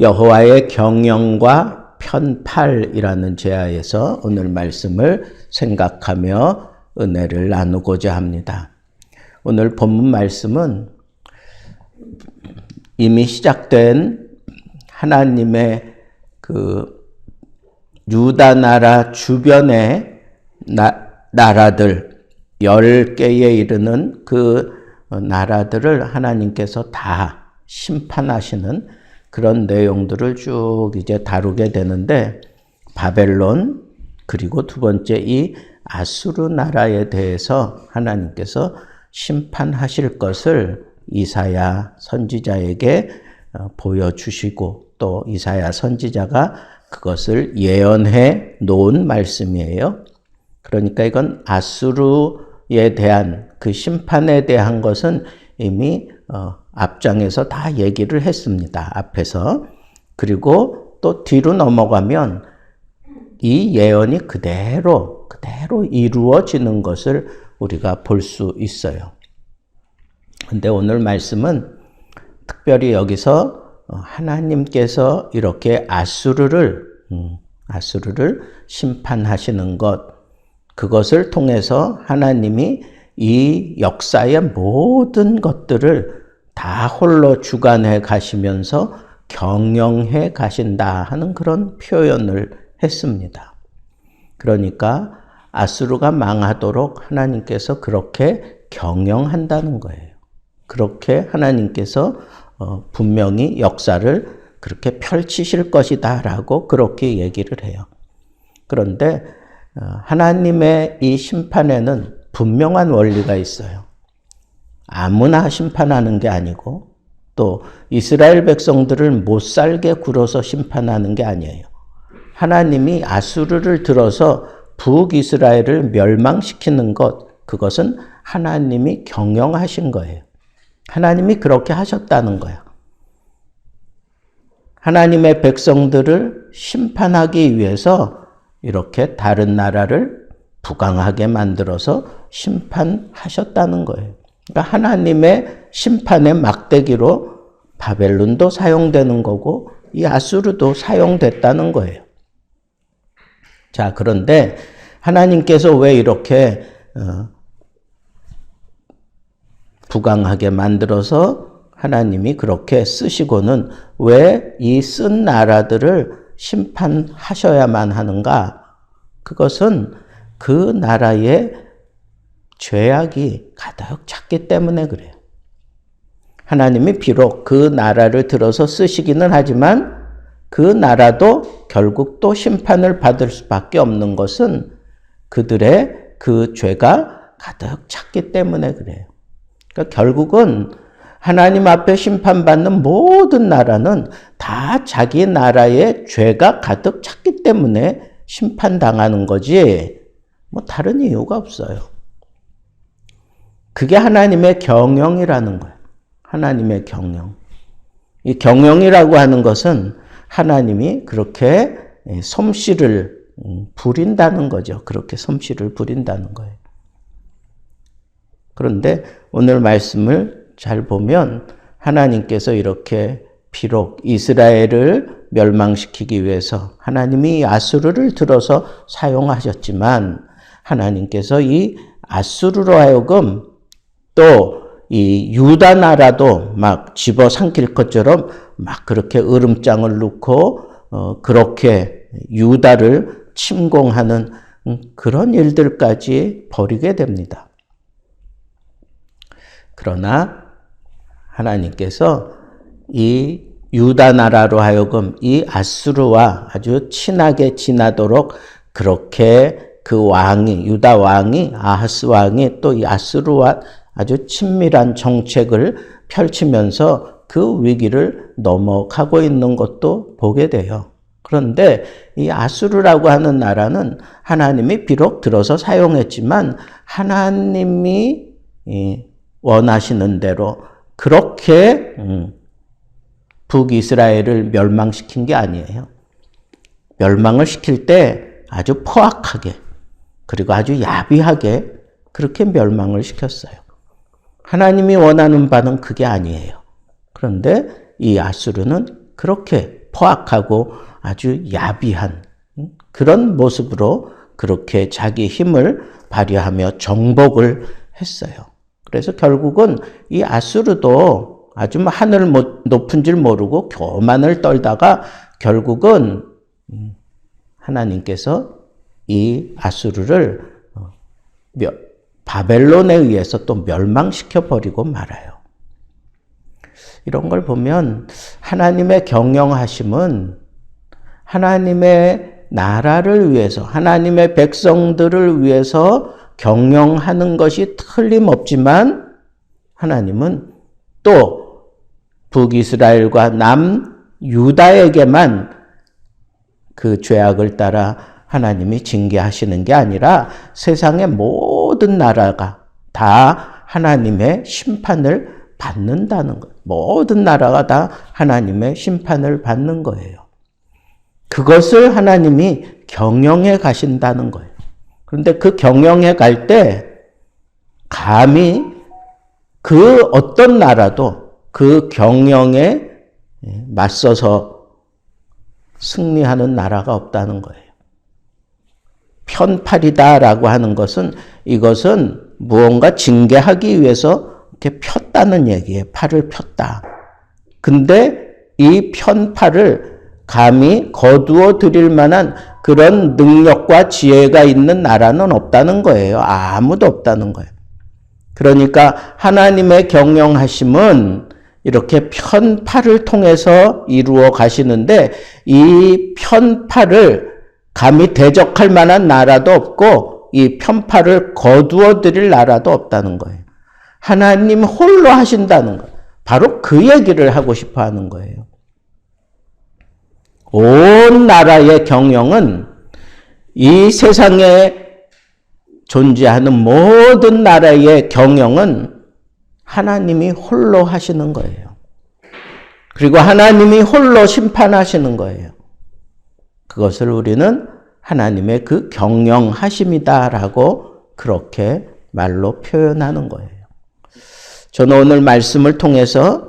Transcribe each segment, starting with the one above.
여호와의 경영과 편팔이라는 제하에서 오늘 말씀을 생각하며 은혜를 나누고자 합니다. 오늘 본문 말씀은 이미 시작된 하나님의 그 유다 나라 주변의 나라들 10개에 이르는 그 나라들을 하나님께서 다 심판하시는 그런 내용들을 쭉 이제 다루게 되는데, 바벨론 그리고 두 번째 이 아수르 나라에 대해서 하나님께서 심판하실 것을 이사야 선지자에게 보여주시고, 또 이사야 선지자가 그것을 예언해 놓은 말씀이에요. 그러니까 이건 아수르에 대한 그 심판에 대한 것은 이미 앞장에서 다 얘기를 했습니다. 앞에서. 그리고 또 뒤로 넘어가면 이 예언이 그대로 이루어지는 것을 우리가 볼 수 있어요. 근데 오늘 말씀은 특별히 여기서 하나님께서 이렇게 아수르를 심판하시는 것, 그것을 통해서 하나님이 이 역사의 모든 것들을 다 홀로 주관해 가시면서 경영해 가신다 하는 그런 표현을 했습니다. 그러니까 아수르가 망하도록 하나님께서 그렇게 경영한다는 거예요. 그렇게 하나님께서 분명히 역사를 그렇게 펼치실 것이다 라고 그렇게 얘기를 해요. 그런데 하나님의 이 심판에는 분명한 원리가 있어요. 아무나 심판하는 게 아니고, 또 이스라엘 백성들을 못 살게 굴어서 심판하는 게 아니에요. 하나님이 아수르를 들어서 북이스라엘을 멸망시키는 것, 그것은 하나님이 경영하신 거예요. 하나님이 그렇게 하셨다는 거야. 하나님의 백성들을 심판하기 위해서 이렇게 다른 나라를 부강하게 만들어서 심판하셨다는 거예요. 그러니까 하나님의 심판의 막대기로 바벨론도 사용되는 거고 이 아수르도 사용됐다는 거예요. 자, 그런데 하나님께서 왜 이렇게 부강하게 만들어서 하나님이 그렇게 쓰시고는 왜 이 쓴 나라들을 심판하셔야만 하는가? 그것은 그 나라의 죄악이 가득 찼기 때문에 그래요. 하나님이 비록 그 나라를 들어서 쓰시기는 하지만 그 나라도 결국 또 심판을 받을 수밖에 없는 것은 그들의 그 죄가 가득 찼기 때문에 그래요. 그러니까 결국은 하나님 앞에 심판받는 모든 나라는 다 자기 나라의 죄가 가득 찼기 때문에 심판당하는 거지 뭐 다른 이유가 없어요. 그게 하나님의 경영이라는 거예요. 하나님의 경영. 이 경영이라고 하는 것은 하나님이 그렇게 솜씨를 부린다는 거죠. 그렇게 솜씨를 부린다는 거예요. 그런데 오늘 말씀을 잘 보면 하나님께서 이렇게 비록 이스라엘을 멸망시키기 위해서 하나님이 아수르를 들어서 사용하셨지만 하나님께서 이 아수르로 하여금 또 이 유다 나라도 막 집어삼킬 것처럼 막 그렇게 으름장을 놓고 그렇게 유다를 침공하는 그런 일들까지 벌이게 됩니다. 그러나 하나님께서 이 유다 나라로 하여금 이 아수르와 아주 친하게 지나도록 그렇게 그 왕이, 유다 왕이, 아하스 왕이 또 이 아수르와 아주 친밀한 정책을 펼치면서 그 위기를 넘어가고 있는 것도 보게 돼요. 그런데 이 아수르라고 하는 나라는 하나님이 비록 들어서 사용했지만 하나님이 원하시는 대로 그렇게 북이스라엘을 멸망시킨 게 아니에요. 멸망을 시킬 때 아주 포악하게 그리고 아주 야비하게 그렇게 멸망을 시켰어요. 하나님이 원하는 바는 그게 아니에요. 그런데 이 아수르는 그렇게 포악하고 아주 야비한 그런 모습으로 그렇게 자기 힘을 발휘하며 정복을 했어요. 그래서 결국은 이 아수르도 아주 하늘 높은 줄 모르고 교만을 떨다가 결국은 하나님께서 이 아수르를 바벨론에 의해서 또 멸망시켜 버리고 말아요. 이런 걸 보면 하나님의 경영하심은 하나님의 나라를 위해서, 하나님의 백성들을 위해서 경영하는 것이 틀림없지만 하나님은 또 북이스라엘과 남유다에게만 그 죄악을 따라 하나님이 징계하시는 게 아니라 세상의 모든 나라가 다 하나님의 심판을 받는다는 거예요. 모든 나라가 다 하나님의 심판을 받는 거예요. 그것을 하나님이 경영해 가신다는 거예요. 그런데 그 경영해 갈 때 감히 그 어떤 나라도 그 경영에 맞서서 승리하는 나라가 없다는 거예요. 편팔이다라고 하는 것은 이것은 무언가 징계하기 위해서 이렇게 폈다는 얘기예요. 팔을 폈다. 근데 이 편팔을 감히 거두어 드릴 만한 그런 능력과 지혜가 있는 나라는 없다는 거예요. 아무도 없다는 거예요. 그러니까 하나님의 경영하심은 이렇게 편팔을 통해서 이루어 가시는데 이 편팔을 감히 대적할 만한 나라도 없고 이 편팔을 거두어 드릴 나라도 없다는 거예요. 하나님 홀로 하신다는 거예요. 바로 그 얘기를 하고 싶어 하는 거예요. 온 나라의 경영은 이 세상에 존재하는 모든 나라의 경영은 하나님이 홀로 하시는 거예요. 그리고 하나님이 홀로 심판하시는 거예요. 그것을 우리는 하나님의 그 경영하심이다라고 그렇게 말로 표현하는 거예요. 저는 오늘 말씀을 통해서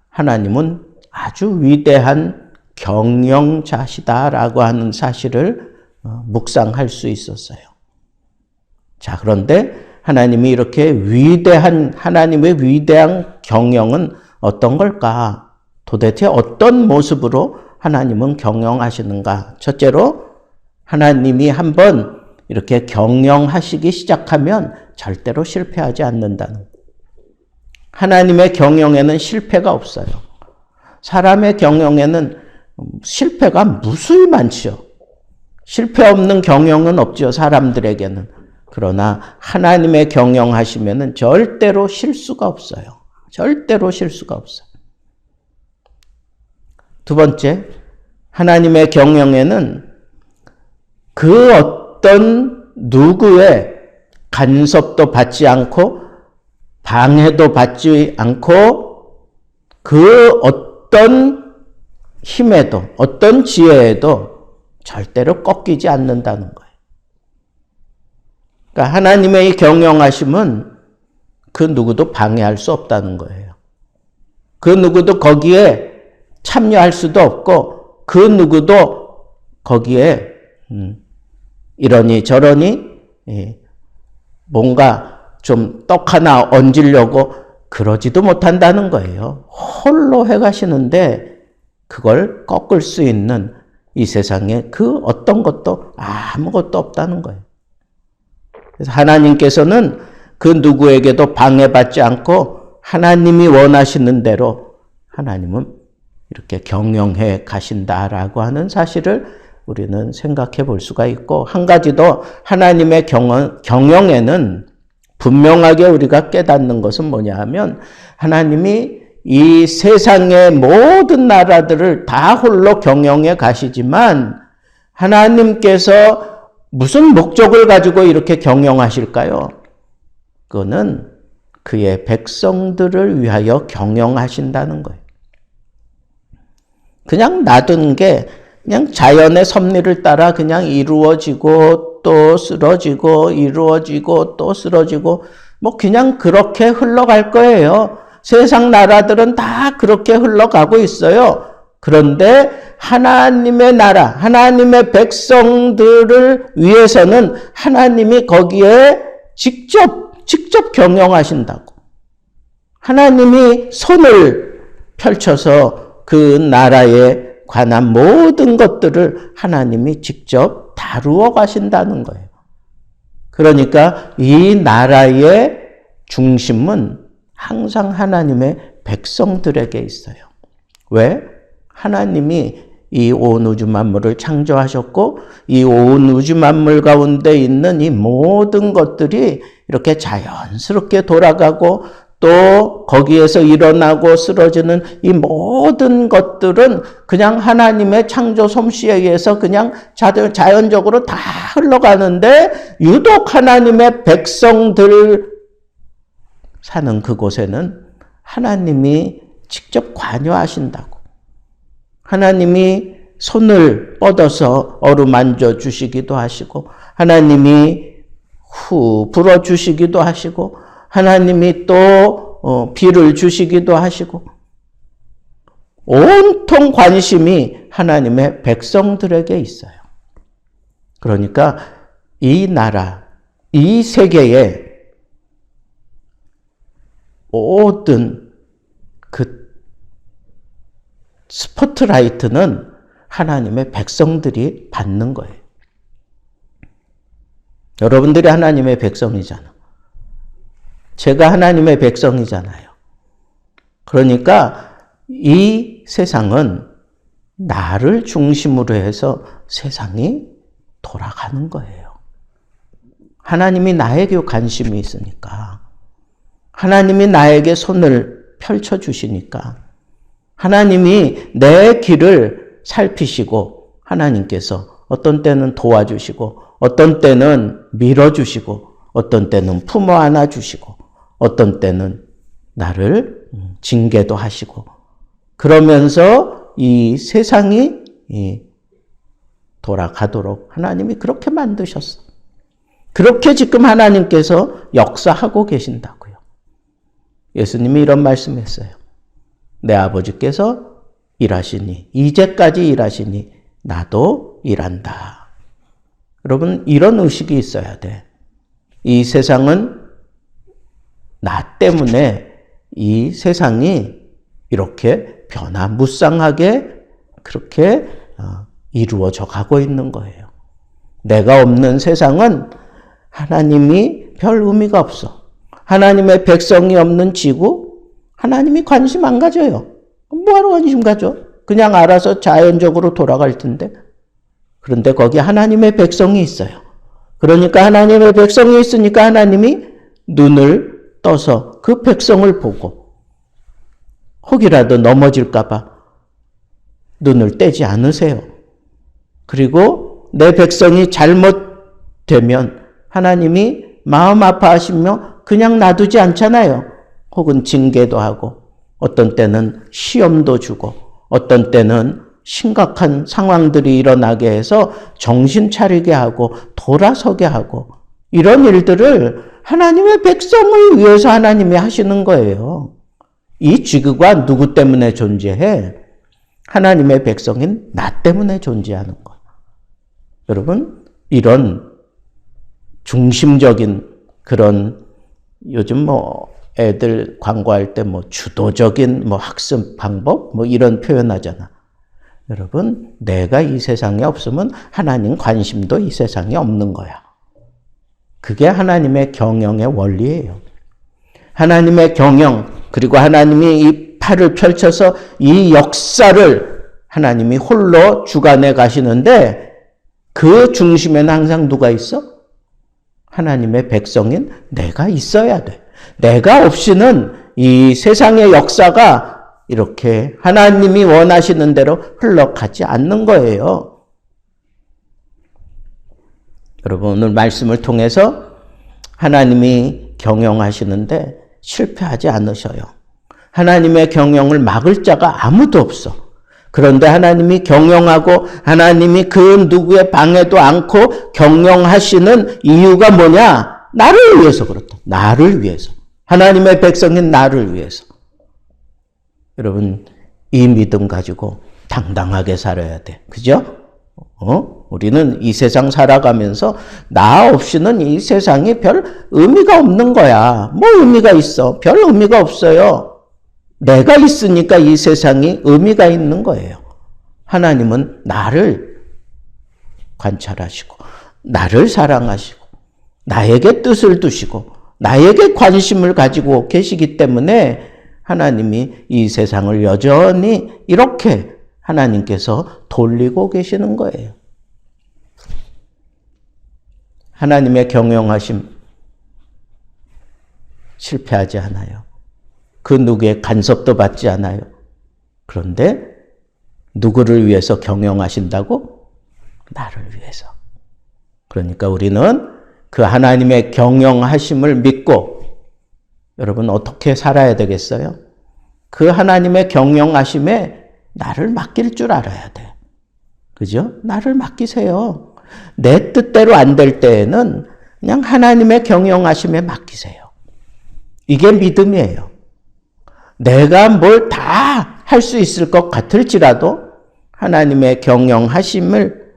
하나님은 아주 위대한 경영자시다라고 하는 사실을 묵상할 수 있었어요. 자, 그런데 하나님이 이렇게 위대한 하나님의 위대한 경영은 어떤 걸까? 도대체 어떤 모습으로 하나님은 경영하시는가? 첫째로 하나님이 한번 이렇게 경영하시기 시작하면 절대로 실패하지 않는다는 거예요. 하나님의 경영에는 실패가 없어요. 사람의 경영에는 실패가 무수히 많죠. 실패 없는 경영은 없죠, 사람들에게는. 그러나 하나님의 경영하시면은 절대로 실수가 없어요. 절대로 실수가 없어요. 두 번째, 하나님의 경영에는 그 어떤 누구의 간섭도 받지 않고 방해도 받지 않고 그 어떤 힘에도 어떤 지혜에도 절대로 꺾이지 않는다는 거예요. 그러니까 하나님의 이 경영하심은 그 누구도 방해할 수 없다는 거예요. 그 누구도 거기에 참여할 수도 없고 그 누구도 거기에 이러니 저러니 뭔가 좀 떡 하나 얹으려고 그러지도 못한다는 거예요. 홀로 해가시는데 그걸 꺾을 수 있는 이 세상에 그 어떤 것도 아무것도 없다는 거예요. 그래서 하나님께서는 그 누구에게도 방해받지 않고 하나님이 원하시는 대로 하나님은 이렇게 경영해 가신다라고 하는 사실을 우리는 생각해 볼 수가 있고, 한 가지 더 하나님의 경영에는 분명하게 우리가 깨닫는 것은 뭐냐 하면 하나님이 이 세상의 모든 나라들을 다 홀로 경영해 가시지만 하나님께서 무슨 목적을 가지고 이렇게 경영하실까요? 그거는 그의 백성들을 위하여 경영하신다는 거예요. 그냥 놔둔 게 그냥 자연의 섭리를 따라 그냥 이루어지고 또 쓰러지고 이루어지고 또 쓰러지고 뭐 그냥 그렇게 흘러갈 거예요. 세상 나라들은 다 그렇게 흘러가고 있어요. 그런데 하나님의 나라, 하나님의 백성들을 위해서는 하나님이 거기에 직접 경영하신다고. 하나님이 손을 펼쳐서 그 나라에 관한 모든 것들을 하나님이 직접 다루어 가신다는 거예요. 그러니까 이 나라의 중심은 항상 하나님의 백성들에게 있어요. 왜? 하나님이 이 온 우주 만물을 창조하셨고 이 온 우주 만물 가운데 있는 이 모든 것들이 이렇게 자연스럽게 돌아가고 또 거기에서 일어나고 쓰러지는 이 모든 것들은 그냥 하나님의 창조 솜씨에 의해서 그냥 자연적으로 다 흘러가는데 유독 하나님의 백성들 사는 그곳에는 하나님이 직접 관여하신다고. 하나님이 손을 뻗어서 어루만져 주시기도 하시고 하나님이 불어주시기도 하시고 하나님이 또 비를 주시기도 하시고 온통 관심이 하나님의 백성들에게 있어요. 그러니까 이 나라, 이 세계의 모든 그 스포트라이트는 하나님의 백성들이 받는 거예요. 여러분들이 하나님의 백성이잖아. 제가 하나님의 백성이잖아요. 그러니까 이 세상은 나를 중심으로 해서 세상이 돌아가는 거예요. 하나님이 나에게 관심이 있으니까. 하나님이 나에게 손을 펼쳐주시니까. 하나님이 내 길을 살피시고 하나님께서 어떤 때는 도와주시고 어떤 때는 밀어주시고 어떤 때는 품어 안아주시고 어떤 때는 나를 징계도 하시고 그러면서 이 세상이 돌아가도록 하나님이 그렇게 만드셨어. 그렇게 지금 하나님께서 역사하고 계신다고요. 예수님이 이런 말씀했어요. 내 아버지께서 일하시니 이제까지 일하시니 나도 일한다. 여러분 이런 의식이 있어야 돼. 이 세상은 나 때문에 이 세상이 이렇게 변화무쌍하게 그렇게 이루어져 가고 있는 거예요. 내가 없는 세상은 하나님이 별 의미가 없어. 하나님의 백성이 없는 지구, 하나님이 관심 안 가져요. 뭐하러 관심 가져? 그냥 알아서 자연적으로 돌아갈 텐데. 그런데 거기 하나님의 백성이 있어요. 그러니까 하나님의 백성이 있으니까 하나님이 눈을 떠서 그 백성을 보고 혹이라도 넘어질까 봐 눈을 떼지 않으세요. 그리고 내 백성이 잘못되면 하나님이 마음 아파하시며 그냥 놔두지 않잖아요. 혹은 징계도 하고 어떤 때는 시험도 주고 어떤 때는 심각한 상황들이 일어나게 해서 정신 차리게 하고 돌아서게 하고 이런 일들을 하나님의 백성을 위해서 하나님이 하시는 거예요. 이 지구가 누구 때문에 존재해? 하나님의 백성인 나 때문에 존재하는 거예요. 여러분 이런 중심적인 그런 요즘 애들 광고할 때 주도적인 학습 방법 이런 표현하잖아. 여러분 내가 이 세상에 없으면 하나님 관심도 이 세상에 없는 거야. 그게 하나님의 경영의 원리예요. 하나님의 경영 그리고 하나님이 이 팔을 펼쳐서 이 역사를 하나님이 홀로 주관해 가시는데 그 중심에는 항상 누가 있어? 하나님의 백성인 내가 있어야 돼. 내가 없이는 이 세상의 역사가 이렇게 하나님이 원하시는 대로 흘러가지 않는 거예요. 여러분 오늘 말씀을 통해서 하나님이 경영하시는데 실패하지 않으셔요. 하나님의 경영을 막을 자가 아무도 없어. 그런데 하나님이 경영하고 하나님이 그 누구의 방해도 않고 경영하시는 이유가 뭐냐? 나를 위해서 그렇다. 나를 위해서. 하나님의 백성인 나를 위해서. 여러분 이 믿음 가지고 당당하게 살아야 돼. 그죠? 우리는 이 세상 살아가면서 나 없이는 이 세상이 별 의미가 없는 거야. 뭐 의미가 있어? 별 의미가 없어요. 내가 있으니까 이 세상이 의미가 있는 거예요. 하나님은 나를 관찰하시고 나를 사랑하시고 나에게 뜻을 두시고 나에게 관심을 가지고 계시기 때문에 하나님이 이 세상을 여전히 이렇게 하나님께서 돌리고 계시는 거예요. 하나님의 경영하심 실패하지 않아요. 그 누구의 간섭도 받지 않아요. 그런데 누구를 위해서 경영하신다고? 나를 위해서. 그러니까 우리는 그 하나님의 경영하심을 믿고 여러분 어떻게 살아야 되겠어요? 그 하나님의 경영하심에 나를 맡길 줄 알아야 돼. 그죠? 나를 맡기세요. 내 뜻대로 안 될 때에는 그냥 하나님의 경영하심에 맡기세요. 이게 믿음이에요. 내가 뭘 다 할 수 있을 것 같을지라도 하나님의 경영하심을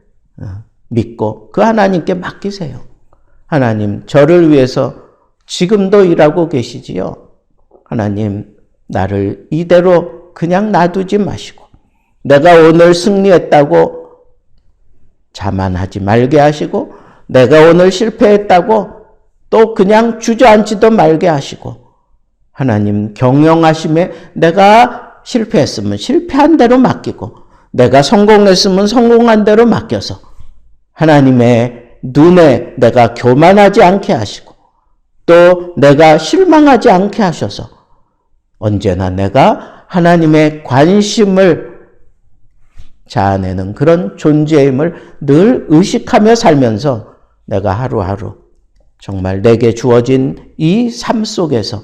믿고 그 하나님께 맡기세요. 하나님, 저를 위해서 지금도 일하고 계시지요. 하나님, 나를 이대로 그냥 놔두지 마시고 내가 오늘 승리했다고 자만하지 말게 하시고 내가 오늘 실패했다고 또 그냥 주저앉지도 말게 하시고 하나님 경영하심에 내가 실패했으면 실패한 대로 맡기고 내가 성공했으면 성공한 대로 맡겨서 하나님의 눈에 내가 교만하지 않게 하시고 또 내가 실망하지 않게 하셔서 언제나 내가 하나님의 관심을 자아내는 그런 존재임을 늘 의식하며 살면서 내가 하루하루 정말 내게 주어진 이 삶 속에서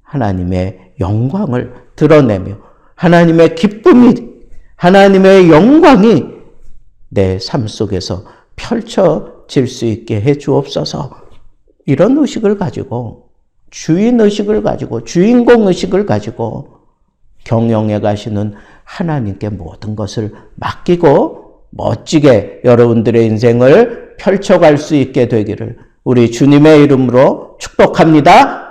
하나님의 영광을 드러내며 하나님의 기쁨이, 하나님의 영광이 내 삶 속에서 펼쳐질 수 있게 해 주옵소서. 이런 의식을 가지고 주인의식을 가지고 주인공의식을 가지고 경영해 가시는 하나님께 모든 것을 맡기고 멋지게 여러분들의 인생을 펼쳐갈 수 있게 되기를 우리 주님의 이름으로 축복합니다.